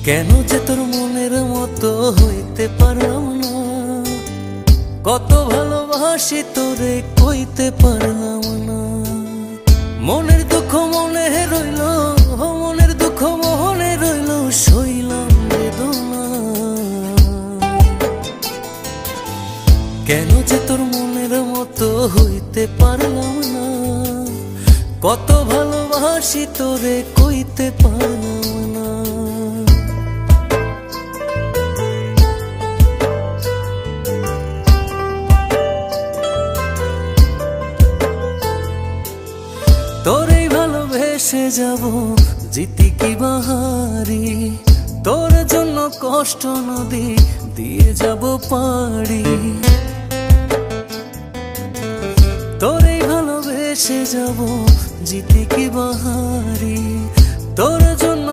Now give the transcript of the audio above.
কেন যে তোর মনের মতো হইতে পারলাম না, কত ভালোবাসি তোরে কইতে পারলাম না। মনের দুঃখ মনে রইল, মনের দুঃখ মনে রইল, সইলাম বেদনা। কেন যে তোর মনের মতো হইতে পারলাম না, কত ভালোবাসি তোরে কইতে পারলাম না। তোরেই ভালোবেসে যাব জিতি কি বাহারি, তোর জন্য কষ্ট নদী দিয়ে যাব পাড়ি। তোরেই ভালোবেসে যাব জিতি কি বাহারি, তোর জন্য